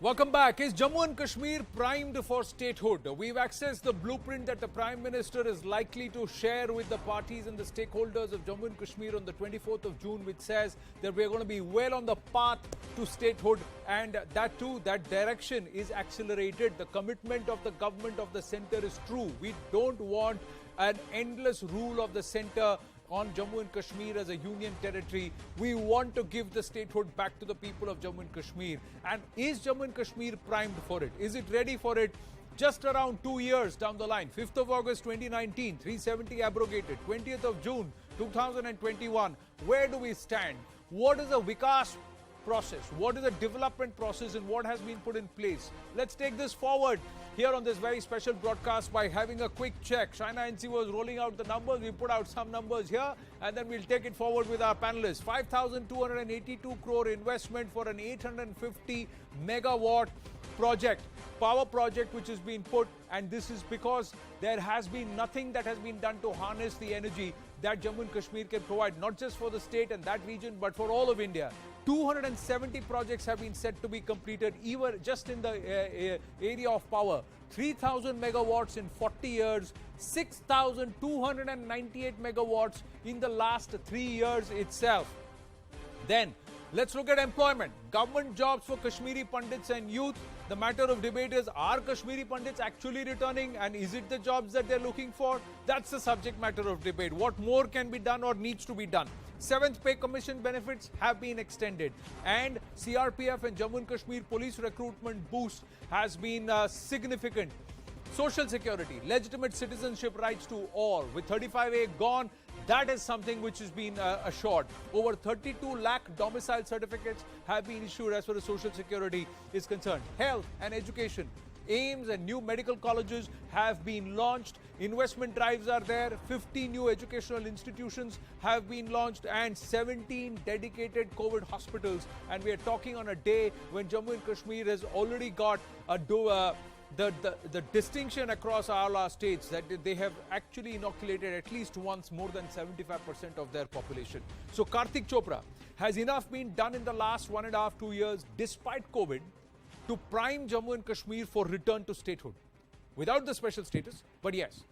Welcome back. Is Jammu and Kashmir primed for statehood? We've accessed the blueprint that the Prime Minister is likely to share with the parties and the stakeholders of Jammu and Kashmir on the 24th of June, which says that we're going to be well on the path to statehood, and that too, that direction is accelerated. The commitment of the government of the centre is true. We don't want an endless rule of the centre on Jammu and Kashmir as a union territory. We want to give the statehood back to the people of Jammu and Kashmir. And is Jammu and Kashmir primed for it? Is it ready for it? Just around 2 years down the line, 5th of August 2019, 370 abrogated, 20th of June 2021. Where do we stand? What is the Vikas process? What is the development process and what has been put in place? Let's take this forward here on this very special broadcast by having a quick check. China NC was rolling out the numbers. We put out some numbers here and then we'll take it forward with our panelists. 5,282 crore investment for an 850 megawatt project, power project which has been put, and this is because there has been nothing that has been done to harness the energy that Jammu and Kashmir can provide, not just for the state and that region, but for all of India. 270 projects have been set to be completed, even just in the area of power. 3,000 megawatts in 40 years, 6,298 megawatts in the last 3 years itself. Then, let's look at employment. Government jobs for Kashmiri Pandits and youth. The matter of debate is, are Kashmiri Pandits actually returning, and is it the jobs that they're looking for? That's the subject matter of debate. What more can be done or needs to be done? 7th Pay Commission benefits have been extended, and CRPF and Jammu and Kashmir police recruitment boost has been significant. Social security, legitimate citizenship rights to all. With 35A gone, that is something which has been assured. Over 32 lakh domicile certificates have been issued as far as social security is concerned. Health and education. AIMS and new medical colleges have been launched. Investment drives are there. 50 new educational institutions have been launched and 17 dedicated COVID hospitals. And we are talking on a day when Jammu and Kashmir has already got the distinction across all our states that they have actually inoculated at least once more than 75% of their population. So Karthik Chopra, has enough been done in the last 1.5 to 2 years despite COVID to prime Jammu and Kashmir for return to statehood? Without the special status, but yes.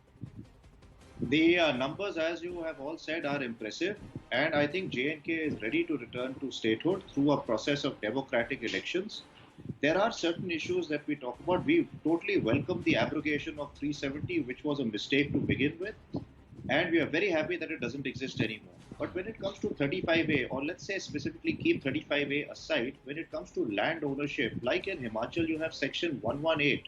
The numbers, as you have all said, are impressive, and I think J&K is ready to return to statehood through a process of democratic elections. There are certain issues that we talk about. We totally welcome the abrogation of 370, which was a mistake to begin with, and we are very happy that it doesn't exist anymore. But when it comes to 35A, or let's say specifically keep 35A aside, when it comes to land ownership, like in Himachal, you have section 118,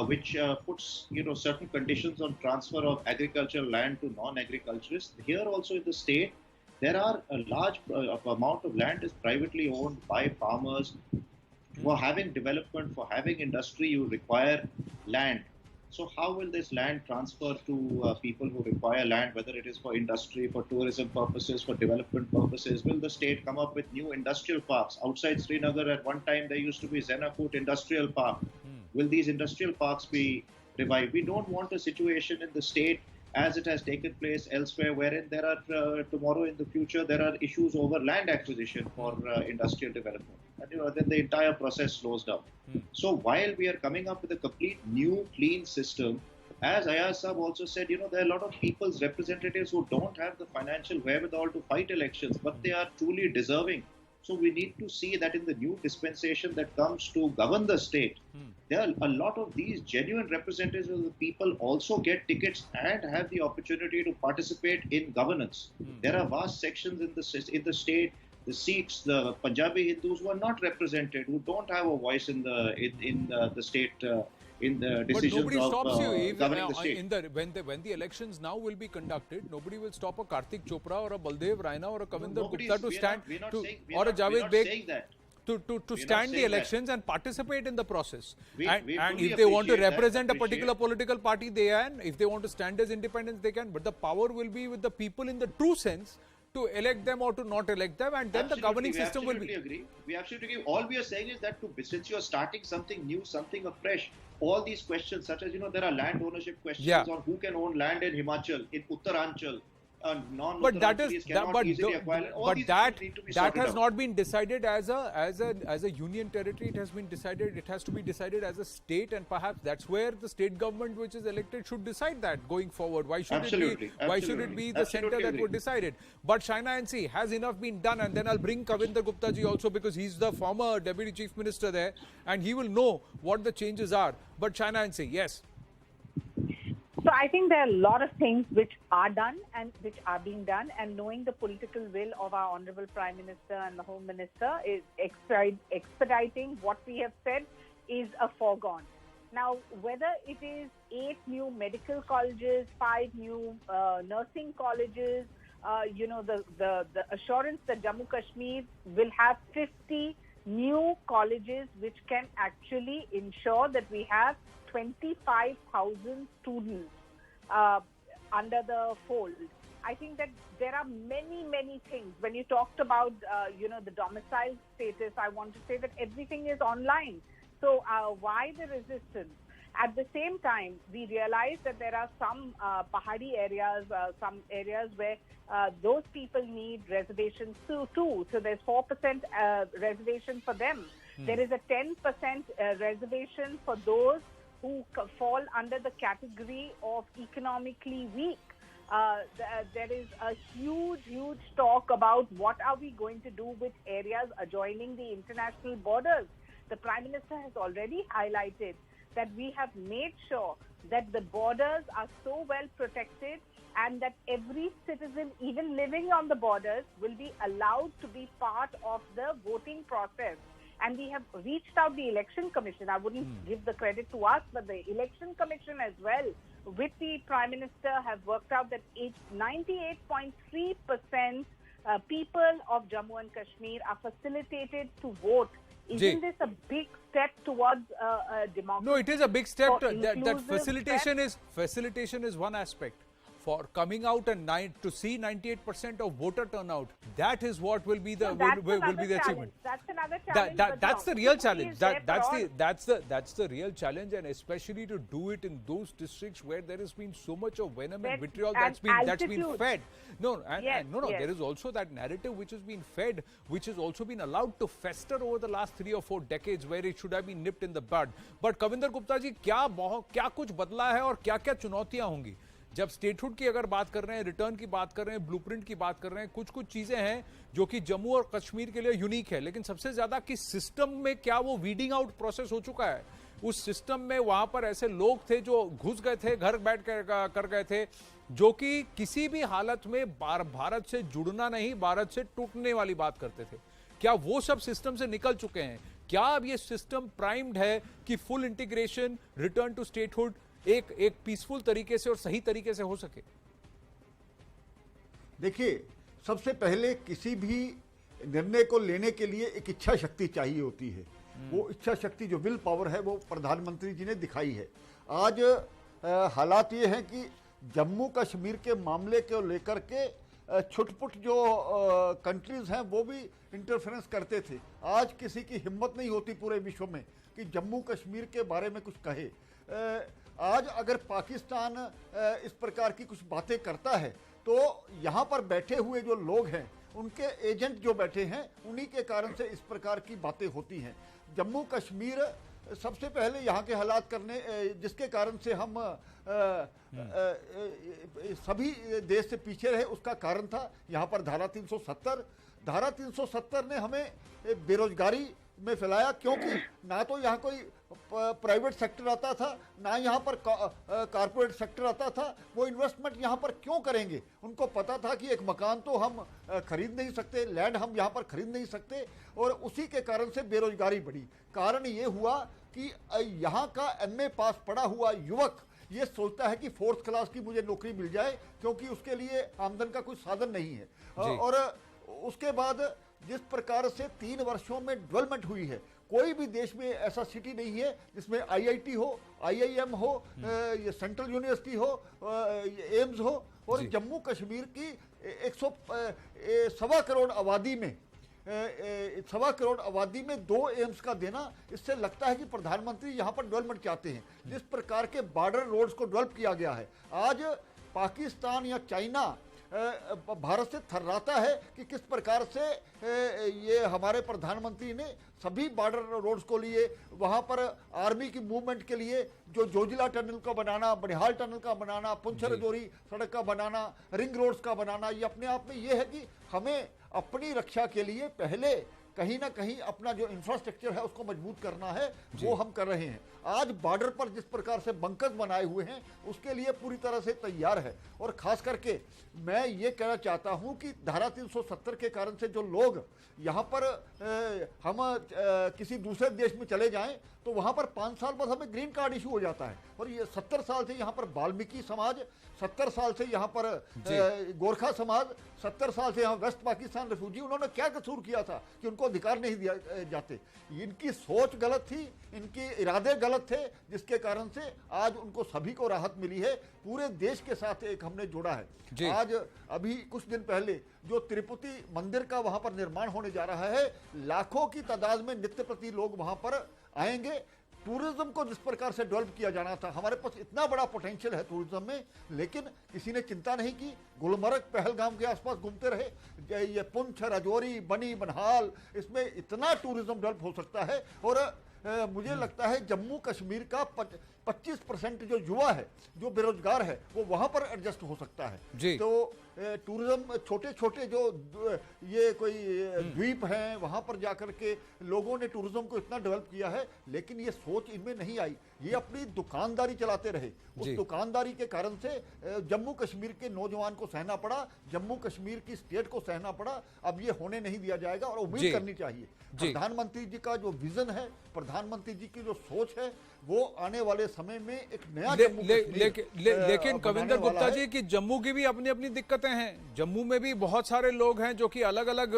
which puts certain conditions on transfer of agricultural land to non-agriculturists. Here also in the state, there are a large amount of land is privately owned by farmers. For having development, for having industry, you require land. So how will this land transfer to people who require land, whether it is for industry, for tourism purposes, for development purposes? Will the state come up with new industrial parks? Outside Srinagar, at one time, there used to be Zenakut Industrial Park. Will these industrial parks be revived? We don't want a situation in the state as it has taken place elsewhere, wherein there are tomorrow in the future, there are issues over land acquisition for industrial development. And then the entire process slows down. So while we are coming up with a complete new clean system, as Ayaz Sahab also said, there are a lot of people's representatives who don't have the financial wherewithal to fight elections, but they are truly deserving. So we need to see that in the new dispensation that comes to govern the state, there are a lot of these genuine representatives of the people also get tickets and have the opportunity to participate in governance. There are vast sections in the state, the Sikhs, the Punjabi Hindus who are not represented, who don't have a voice in the state. In the decisions but nobody stops you governing the state. When the elections now will be conducted, nobody will stop a Karthik Chopra or a Baldev Raina or a Kavinder Gupta to stand, or a Javed Beg to stand the elections and participate in the process. And if they want to represent a particular political party, they can. If they want to stand as independents, they can. But the power will be with the people in the true sense to elect them or to not elect them, and then the governing system will be. We absolutely agree. We absolutely agree. All we are saying is that since you are starting something new, something afresh, all these questions, such as there are land ownership questions on who can own land in Himachal, in Uttaranchal, non-local But that is entities that, cannot but easily acquire. All but these that issues need to be that sorted has out. not been decided as a union territory. It has been decided. It has to be decided as a state, and perhaps that's where the state government which is elected should decide that going forward. Why should Absolutely, it be? Why should it be the absolutely center that agree. would decide it? But China and see, has enough been done? And then I'll bring Kavinder Gupta ji also, because he's the former deputy chief minister there, and he will know what the changes are. But China and see, yes. So I think there are a lot of things which are done and which are being done, and knowing the political will of our Honorable Prime Minister and the Home Minister is expediting what we have said is a foregone. Now, whether it is 8 new medical colleges, 5 new nursing colleges, the assurance that Jammu Kashmir will have 50 new colleges which can actually ensure that we have 25,000 students under the fold. I think that there are many, many things. When you talked about, the domicile status, I want to say that everything is online. So why the resistance? At the same time, we realize that there are some Pahadi areas, some areas where those people need reservations too. So there's 4% reservation for them. There is a 10% reservation for those who fall under the category of economically weak. There is a huge talk about what are we going to do with areas adjoining the international borders. The Prime Minister has already highlighted that we have made sure that the borders are so well protected and that every citizen, even living on the borders, will be allowed to be part of the voting process. And we have reached out the Election Commission. I wouldn't give the credit to us, but the Election Commission as well, with the Prime Minister, have worked out that 98.3% people of Jammu and Kashmir are facilitated to vote. Isn't this a big step towards democracy? No, it is a big step. That inclusive facilitation is one aspect. For coming out and to see 98% of voter turnout, that is what will be the will be the achievement. That's another challenge. That's the real challenge. That's the real challenge, and especially to do it in those districts where there has been so much of venom and vitriol that's been fed. There is also that narrative which has been fed, which has also been allowed to fester over the last 3 or 4 decades, where it should have been nipped in the bud. But Kavinder Gupta ji, क्या कुछ बदला है और क्या-क्या चुनौतियां होंगी? जब statehood की अगर बात कर रहे हैं, रिटर्न की बात कर रहे हैं, ब्लूप्रिंट की बात कर रहे हैं, कुछ चीजें हैं जो कि जम्मू और कश्मीर के लिए यूनिक है, लेकिन सबसे ज्यादा कि सिस्टम में क्या वो वीडिंग आउट प्रोसेस हो चुका है? उस सिस्टम में वहां पर ऐसे लोग थे जो घुस गए थे, घर बैठ कर गए थे, जो कि किसी भी हालत में भारत से जुड़ना नहीं, भारत से टूटने वाली बात करते थे. क्या वो सब सिस्टम से निकल चुके हैं? क्या अब ये सिस्टम प्राइम्ड है कि full integration, return to statehood एक पीसफुल तरीके से और सही तरीके से हो सके? देखिए, सबसे पहले किसी भी निर्णय को लेने के लिए एक इच्छा शक्ति चाहिए होती है. वो इच्छा शक्ति जो विल पावर है वो प्रधानमंत्री जी ने दिखाई है. आज हालात ये हैं कि जम्मू कश्मीर के मामले को लेकर के छुटपुट जो कंट्रीज हैं वो भी इंटरफेरेंस करते थे. आज किसी की हिम्मत नहीं होती पूरे विश्व में कि जम्मू कश्मीर के बारे में कुछ कहे. आज अगर पाकिस्तान इस प्रकार की कुछ बातें करता है तो यहाँ पर बैठे हुए जो लोग हैं, उनके एजेंट जो बैठे हैं, उन्हीं के कारण से इस प्रकार की बातें होती हैं. जम्मू कश्मीर सबसे पहले यहाँ के हालात करने जिसके कारण से हम सभी देश से पीछे रहे, उसका कारण था यहाँ पर धारा 370 ने हमें बेरोजगारी में फैलाया, क्योंकि ना तो यहाँ कोई प्राइवेट सेक्टर आता था, ना यहाँ पर कारपोरेट सेक्टर आता था. वो इन्वेस्टमेंट यहाँ पर क्यों करेंगे? उनको पता था कि एक मकान तो हम खरीद नहीं सकते, लैंड हम यहाँ पर खरीद नहीं सकते, और उसी के कारण से बेरोजगारी बढ़ी. कारण ये हुआ कि यहाँ का MA पास पढ़ा हुआ युवक ये सोचता है कि 4th क्लास की मुझे नौकरी मिल जाए, क्योंकि उसके लिए आमदन का कोई साधन नहीं है. और उसके बाद जिस प्रकार से 3 वर्षों में डेवलपमेंट हुई है, कोई भी देश में ऐसा सिटी नहीं है जिसमें IIT हो, IIM हो, ये सेंट्रल यूनिवर्सिटी हो, एम्स हो. और जम्मू कश्मीर की 1.25 करोड़ आबादी में 1.25 आबादी में 2 एम्स का देना, इससे लगता है कि प्रधानमंत्री यहाँ पर डेवलपमेंट चाहते हैं. जिस प्रकार के बॉर्डर रोड्स को डेवलप किया गया है, आज पाकिस्तान या चाइना भारत से थर्राता है कि किस प्रकार से ये हमारे प्रधानमंत्री ने सभी बॉर्डर रोड्स को लिए, वहां पर आर्मी की मूवमेंट के लिए जो जोजिला टनल का बनाना, बनिहाल टनल का बनाना, पुंछ रजौरी सड़क का बनाना, रिंग रोड्स का बनाना, ये अपने आप में ये है कि हमें अपनी रक्षा के लिए पहले कहीं ना कहीं अपना जो इंफ्रास्ट्रक्चर है उसको मजबूत करना है, वो हम कर रहे हैं। आज बॉर्डर पर जिस प्रकार से बंकर्स बनाए हुए हैं उसके लिए पूरी तरह से तैयार है। और खास करके मैं ये कहना चाहता हूं कि धारा 370 के कारण से जो लोग यहाँ पर हम किसी दूसरे देश में चले जाएं तो वहाँ पर 5 साल बाद हमें ग्रीन कार्ड इशू हो जाता है। और ये 70 साल से यहाँ पर वाल्मीकि समाज, 70 साल से यहाँ पर गोरखा समाज, 70 साल से यहाँ वेस्ट पाकिस्तान रिफ्यूजी, उन्होंने क्या कसूर किया था कि उनको अधिकार नहीं दिया जाते? इनकी सोच गलत थी, इनके इरादे गलत थे, जिसके कारण से आज उनको सभी को राहत मिली है। पूरे देश के साथ एक हमने जोड़ा है। आज अभी कुछ दिन पहले जो तिरुपति मंदिर का वहां पर निर्माण होने जा रहा है, लाखों की तादाद में नित्य प्रति लोग वहां पर आएंगे। टूरिज्म को जिस प्रकार से डेवलप किया जाना था, हमारे पास इतना बड़ा पोटेंशियल है टूरिज्म में, लेकिन किसी ने चिंता नहीं की। गुलमर्ग पहलगाम के आसपास घूमते रहे। ये पुंछ, राजौरी, बनी, बनहाल, इसमें इतना टूरिज्म डेवलप हो सकता है। और मुझे लगता है जम्मू कश्मीर का 25% जो युवा है, जो बेरोजगार है, वो वहां पर एडजस्ट हो सकता है। तो टूरिज्म, छोटे छोटे जो ये कोई द्वीप हैं, वहां पर जाकर के लोगों ने टूरिज्म को इतना डेवलप किया है, लेकिन ये सोच इनमें नहीं आई। ये अपनी दुकानदारी चलाते रहे। उस दुकानदारी के कारण से जम्मू कश्मीर के नौजवान को सहना पड़ा, जम्मू कश्मीर की स्टेट को सहना पड़ा। अब ये होने नहीं दिया जाएगा और उम्मीद करनी चाहिए प्रधानमंत्री जी का जो विजन है, प्रधानमंत्री जी की जो सोच है, वो आने वाले समय में एक नया लेकिन कविंदर गुप्ता जी की जम्मू की भी अपनी अपनी दिक्कतें हैं। जम्मू में भी बहुत सारे लोग हैं जो कि अलग अलग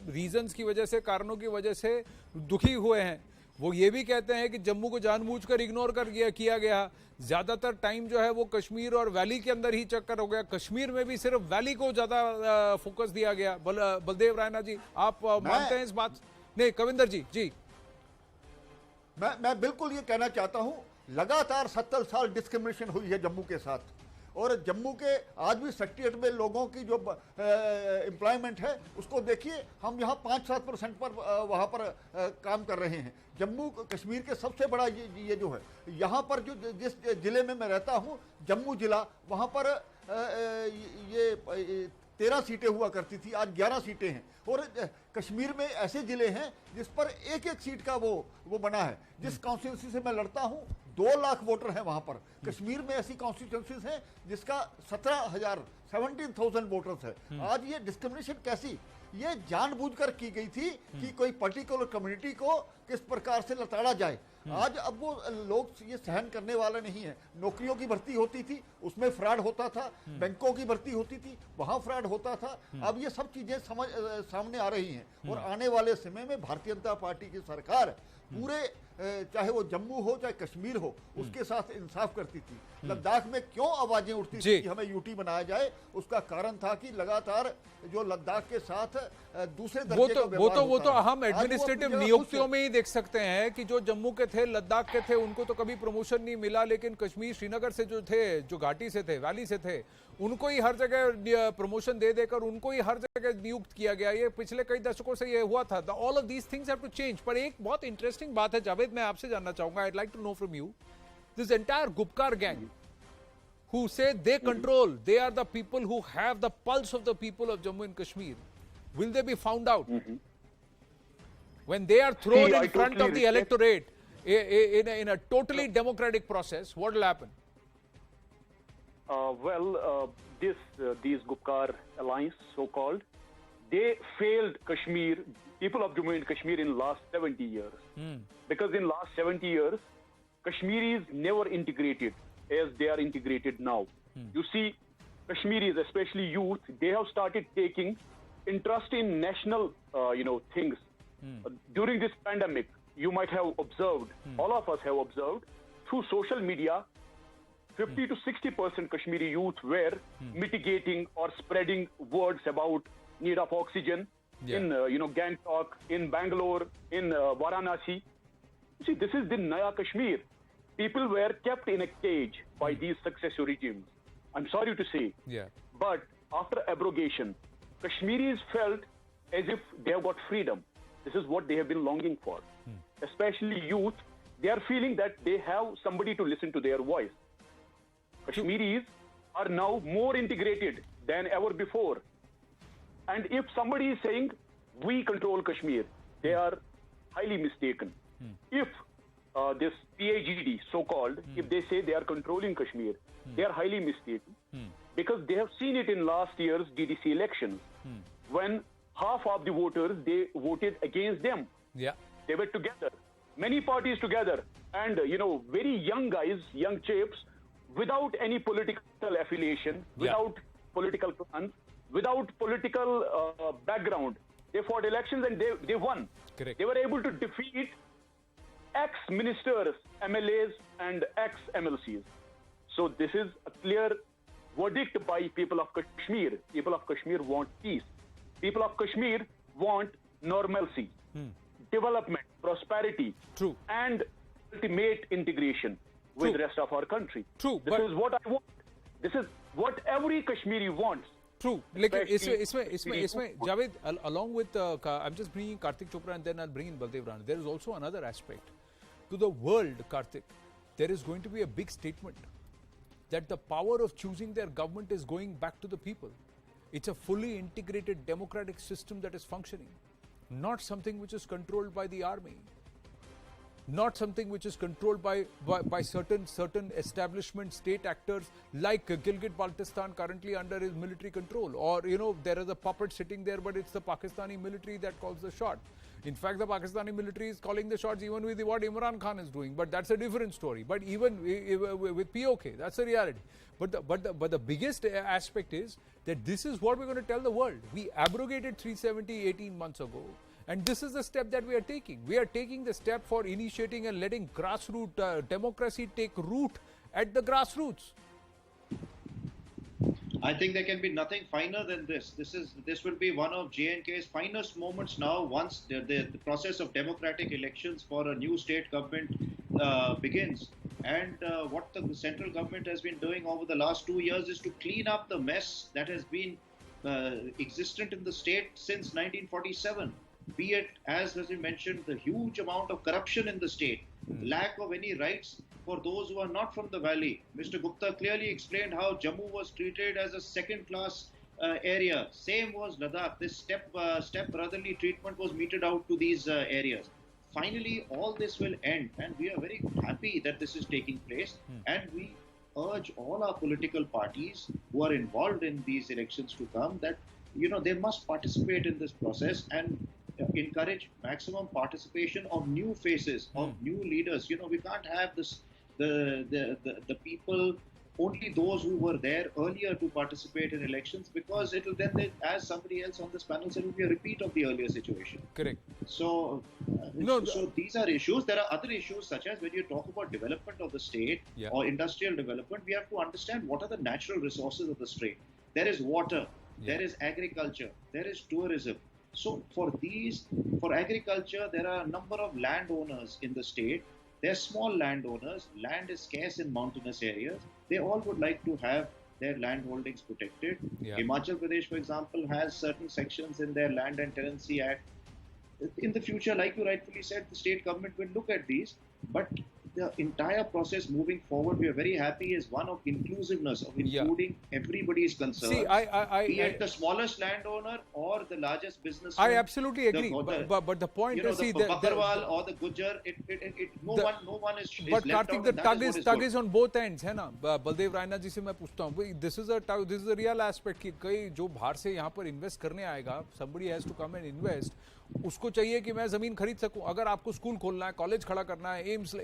रीजंस की वजह से, कारणों की वजह से दुखी हुए हैं। वो ये भी कहते हैं कि जम्मू को जानबूझकर इग्नोर किया गया। ज्यादातर टाइम जो है वो कश्मीर और वैली के अंदर ही चक्कर हो गया। कश्मीर में भी सिर्फ वैली को ज्यादा फोकस दिया गया। बलदेव रायना जी, आप मानते हैं इस बात? नहीं, कविंदर जी। जी, मैं बिल्कुल ये कहना चाहता हूं, लगातार 70 साल डिस्क्रिमिनेशन हुई है जम्मू के साथ। और जम्मू के आज भी सेक्रेटरीट में लोगों की जो एम्प्लॉयमेंट है उसको देखिए, हम यहाँ 5-7% पर वहाँ पर काम कर रहे हैं। जम्मू कश्मीर के सबसे बड़ा ये जो है, यहाँ पर जो जिस जिले में मैं रहता हूँ, जम्मू जिला, वहाँ पर ये 13 सीटें हुआ करती थी, आज 11 सीटें हैं। और कश्मीर में ऐसे जिले हैं जिस पर एक एक सीट का वो बना है। जिस कॉन्स्टिट्यूंसी से मैं लड़ता हूं 2 लाख वोटर हैं वहां पर। कश्मीर में ऐसी कॉन्स्टिट्यूंसीज हैं जिसका 17,000 वोटर्स है। आज ये डिस्क्रिमिनेशन कैसी? ये जानबूझकर की गई थी कि कोई पर्टिकुलर कम्युनिटी को किस प्रकार से लताड़ा जाए। आज अब वो लोग ये सहन करने वाले नहीं है। नौकरियों की भर्ती होती थी, उसमें फ्रॉड होता था। बैंकों की भर्ती होती थी, वहां फ्रॉड होता था। अब ये सब चीजें सामने आ रही हैं। और आने वाले समय में भारतीय जनता पार्टी की सरकार पूरे, चाहे वो जम्मू हो चाहे कश्मीर हो, उसके साथ इंसाफ करती थी। लद्दाख में क्यों आवाजें उठती थी कि हमें यूटी बनाया जाए? उसका कारण था कि लगातार जो लद्दाख के साथ दूसरे दर्जे का व्यवहार वो तो हम एडमिनिस्ट्रेटिव नियुक्तियों में ही देख सकते हैं कि जो जम्मू के थे, लद्दाख के थे, उनको तो कभी प्रमोशन नहीं मिला। लेकिन कश्मीर, श्रीनगर से जो थे, जो घाटी से थे, वैली से थे, उनको ही हर जगह प्रमोशन दे देकर उनको ही हर जगह नियुक्त किया गया। ये पिछले कई दशकों से ये हुआ था। All of these things have to change. पर एक बहुत इंटरेस्टिंग बात है जावेद, मैं आपसे जानना चाहूंगा, I'd like to know from you, this entire Gupkar gang who say they control, they are the people who have the pulse of the people of Jammu and Kashmir. Will they be found out when they are thrown in front of the electorate in a totally democratic process? What will happen? These Gupkar alliance, so-called, they failed Kashmir, people of Jammu and Kashmir in last 70 years. Because in last 70 years, Kashmiris never integrated as they are integrated now. You see, Kashmiris, especially youth, they have started taking interest in national, things. During this pandemic, you might have observed, all of us have observed, through social media, 50 to 60% Kashmiri youth were mitigating or spreading words about need of oxygen in, Gangtok, in Bangalore, in Varanasi. See, this is the Naya Kashmir. People were kept in a cage by these successive regimes. I'm sorry to say. But after abrogation, Kashmiris felt as if they have got freedom. This is what they have been longing for. Especially youth, they are feeling that they have somebody to listen to their voice. Kashmiris are now more integrated than ever before. And if somebody is saying, we control Kashmir, they are highly mistaken. If this PAGD, so-called, if they say they are controlling Kashmir, they are highly mistaken. Because they have seen it in last year's DDC elections, when half of the voters, they voted against them. Yeah. They were together, many parties together, and very young guys, young chaps, without any political affiliation, without political plans, without political background. They fought elections and they won. Correct. They were able to defeat ex-ministers, MLAs, and ex-MLCs. So this is a clear verdict by people of Kashmir. People of Kashmir want peace. People of Kashmir want normalcy, development, prosperity, and ultimate integration with the rest of our country. This is what I want. This is what every Kashmiri wants. True. Like, isme, Javed, along with, I'm just bringing Karthik Chopra and then I'll bring in Baldev Rana. There is also another aspect. To the world, Karthik, there is going to be a big statement that the power of choosing their government is going back to the people. It's a fully integrated democratic system that is functioning, not something which is controlled by the army, not something which is controlled by certain establishment state actors like Gilgit-Baltistan currently under his military control, or there is a puppet sitting there, but it's the Pakistani military that calls the shot. In fact, the Pakistani military is calling the shots even with what Imran Khan is doing, but that's a different story. But even with POK, that's the reality. But the biggest aspect is that this is what we're going to tell the world. We abrogated 370 18 months ago. And this is the step that we are taking. We are taking the step for initiating and letting grassroots democracy take root at the grassroots. I think there can be nothing finer than this. This will be one of J&K's finest moments now once the process of democratic elections for a new state government begins. And what the central government has been doing over the last 2 years is to clean up the mess that has been existent in the state since 1947. Be it, as has been mentioned, the huge amount of corruption in the state, lack of any rights for those who are not from the valley. Mr. Gupta clearly explained how Jammu was treated as a second-class area. Same was Ladakh. This step-brotherly treatment was meted out to these areas. Finally, all this will end, and we are very happy that this is taking place. And we urge all our political parties who are involved in these elections to come that they must participate in this process and encourage maximum participation of new faces, of new leaders. We can't have this the people, only those who were there earlier to participate in elections, because it will then, as somebody else on this panel said, it will be a repeat of the earlier situation. Correct. So, so these are issues. There are other issues such as when you talk about development of the state or industrial development, we have to understand what are the natural resources of the state. There is water, there is agriculture, there is tourism. So for agriculture, there are a number of landowners in the state. They're small landowners. Land is scarce in mountainous areas. They all would like to have their land holdings protected. Himachal Pradesh, for example, has certain sections in their Land and Tenancy Act. In the future, like you rightfully said, the state government will look at these. But the entire process moving forward, we are very happy, is one of inclusiveness, of including everybody's concerns. See, be it the smallest landowner or the largest business. I absolutely agree. But the point is, the Bakarwal or the Gujar, no one is but left Karthik, out. the tug is on both ends, है ना? बलदेव रायना जी से मैं पूछता हूँ, this is a real aspect कि कई जो बाहर से यहाँ पर invest करने आएगा, somebody has to come and invest. उसको चाहिए कि मैं जमीन खरीद सकूं. अगर आपको स्कूल खोलना है, कॉलेज खड़ा करना है, एम्स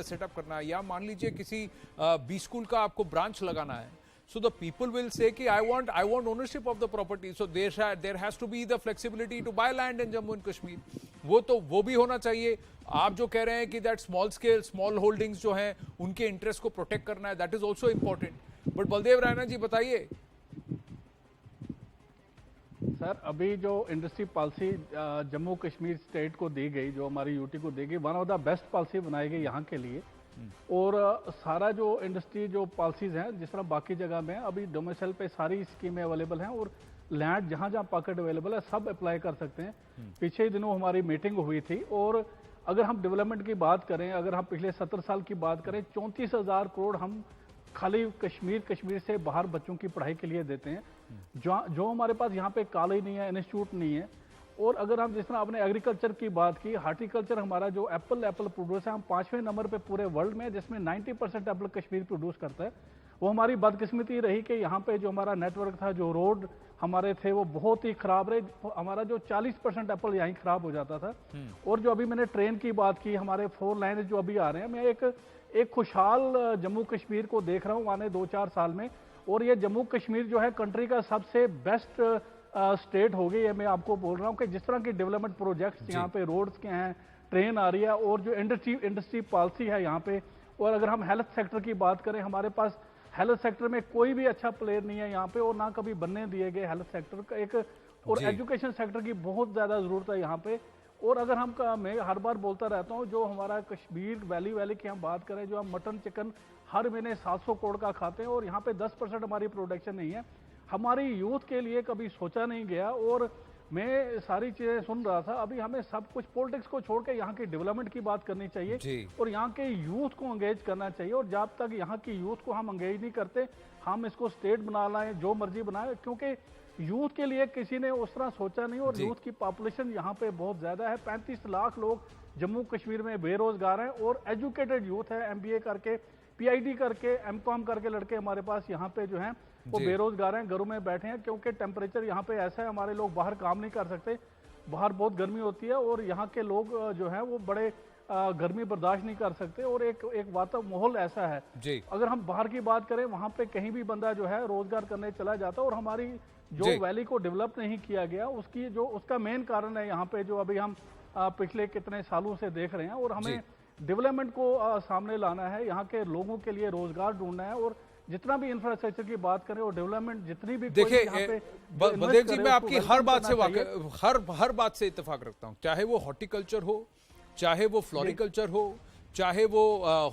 सेटअप करना है, या मान लीजिए किसी बी स्कूल का आपको ब्रांच लगाना है, so the people will say कि I want ownership of the property. So there has to be the flexibility to buy land in Jammu and Kashmir. वो भी होना चाहिए. आप जो कह रहे हैं कि that small scale, small holdings जो हैं, उनके इंटरेस्ट को प्रोटेक्ट करना है, that is also important. But Baldev Raina जी बताइए. सर, अभी जो industry policy Jammu Kashmir state को दी गई, जो हमारी यूटी को दी गई, one of the best policy बनाई गई यहाँ के लिए, और सारा जो इंडस्ट्री जो पॉलिसीज हैं जिस तरह बाकी जगह में अभी डोमिसाइल पे सारी स्कीमें अवेलेबल हैं और लैंड जहां जहां पॉकेट अवेलेबल है सब अप्लाई कर सकते हैं। पीछे ही दिनों हमारी मीटिंग हुई थी और अगर हम डेवलपमेंट की बात करें, अगर हम पिछले 70 साल की बात करें, 34,000 करोड़ हम खाली कश्मीर से बाहर बच्चों की पढ़ाई के लिए देते हैं, जो हमारे पास यहाँ पे कॉलेज नहीं है, इंस्टीट्यूट नहीं है। और अगर हम जिस तरह आपने एग्रीकल्चर की बात की, हार्टिकल्चर हमारा जो एप्पल प्रोड्यूस है, हम 5वें नंबर पे पूरे वर्ल्ड में, जिसमें 90% एप्पल कश्मीर प्रोड्यूस करता है। वो हमारी बदकिस्मती रही कि यहाँ पे जो हमारा नेटवर्क था, जो रोड हमारे थे, वो बहुत ही खराब रहे। हमारा जो 40% एप्पल यहीं खराब हो जाता था। और जो अभी मैंने ट्रेन की बात की, हमारे 4 लाइन जो अभी आ रहे हैं, मैं एक खुशहाल जम्मू कश्मीर को देख रहा हूँ आने 2-4 साल में। और ये जम्मू कश्मीर जो है कंट्री का सबसे बेस्ट स्टेट हो गई है। मैं आपको बोल रहा हूँ कि जिस तरह की डेवलपमेंट प्रोजेक्ट्स यहाँ पे रोड्स के हैं, ट्रेन आ रही है, और जो इंडस्ट्री पॉलिसी है यहाँ पे। और अगर हम हेल्थ सेक्टर की बात करें, हमारे पास हेल्थ सेक्टर में कोई भी अच्छा प्लेयर नहीं है यहाँ पे, और ना कभी बनने दिए गए हेल्थ सेक्टर का एक। और एजुकेशन सेक्टर की बहुत ज्यादा जरूरत है यहाँ पे। और अगर मैं हर बार बोलता रहता हूँ, जो हमारा कश्मीर वैली की हम बात करें, जो हम मटन चिकन हर महीने 700 करोड़ का खाते हैं और यहाँ पे 10% हमारी प्रोडक्शन नहीं है। हमारी यूथ के लिए कभी सोचा नहीं गया। और मैं सारी चीजें सुन रहा था, अभी हमें सब कुछ पॉलिटिक्स को छोड़ के यहाँ की डेवलपमेंट की बात करनी चाहिए और यहाँ के यूथ को एंगेज करना चाहिए। और जब तक यहाँ की यूथ को हम एंगेज नहीं करते, हम इसको स्टेट बना लाएं, जो मर्जी बनाए, क्योंकि यूथ के लिए किसी ने उस तरह सोचा नहीं। और यूथ की पॉपुलेशन यहाँ पे बहुत ज्यादा है, 35 लाख लोग जम्मू कश्मीर में बेरोजगार हैं और एजुकेटेड यूथ है। MBA करके, PhD करके, M.Com करके लड़के हमारे पास यहाँ पे जो हैं वो बेरोजगार हैं, घरों में बैठे हैं, क्योंकि टेम्परेचर यहाँ पे ऐसा है, हमारे लोग बाहर काम नहीं कर सकते, बाहर बहुत गर्मी होती है और यहाँ के लोग जो हैं वो बड़े गर्मी बर्दाश्त नहीं कर सकते। और एक माहौल ऐसा है। अगर हम बाहर की बात करें, वहाँ पे कहीं भी बंदा जो है रोजगार करने चला जाता है। और हमारी जो वैली को डेवलप नहीं किया गया, उसका मेन कारण है यहाँ पे, जो अभी हम पिछले कितने सालों से देख रहे हैं। और हमें डेवलपमेंट को सामने लाना है, यहाँ के लोगों के लिए रोजगार ढूंढना है। और जितना भी इंफ्रास्ट्रक्चर की बात करें और डेवलपमेंट जितनी भी, देखिए बलदेव जी, मैं आपकी हर बात से इत्तेफाक रखता हूं, चाहे वो हॉर्टिकल्चर हो, चाहे वो फ्लोरिकल्चर हो, चाहे वो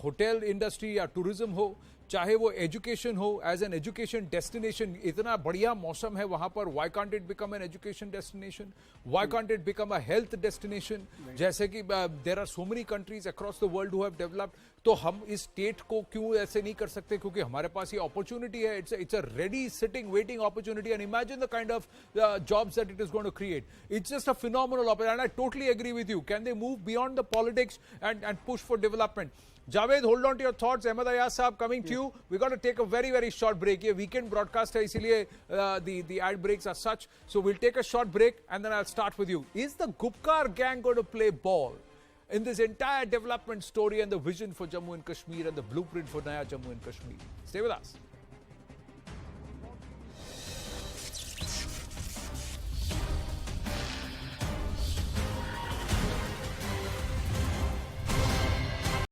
होटल इंडस्ट्री या टूरिज्म हो, चाहे वो एजुकेशन हो, एज एन एजुकेशन डेस्टिनेशन। इतना बढ़िया मौसम है वहां पर, why can't it become an education destination, why can't it become a health destination, जैसे कि there are so many countries across the world who have developed. तो हम इस स्टेट को क्यों ऐसे नहीं कर सकते, क्योंकि हमारे पास ये अपॉर्चुनिटी है। It's a ready sitting waiting opportunity, and imagine the kind of jobs that it is going to create. It's just a phenomenal opportunity, and I totally agree with you. Can they move beyond the politics and push for development? Javed, hold on to your thoughts. Ahmed Ayaz sahab, coming to you. We're going to take a very, very short break. ये weekend broadcast है, इसीलिए the ad breaks are such. So we'll take a short break and then I'll start with you. Is the Gupkar gang going to play ball in this entire development story and the vision for Jammu and Kashmir and the blueprint for Naya Jammu and Kashmir? Stay with us.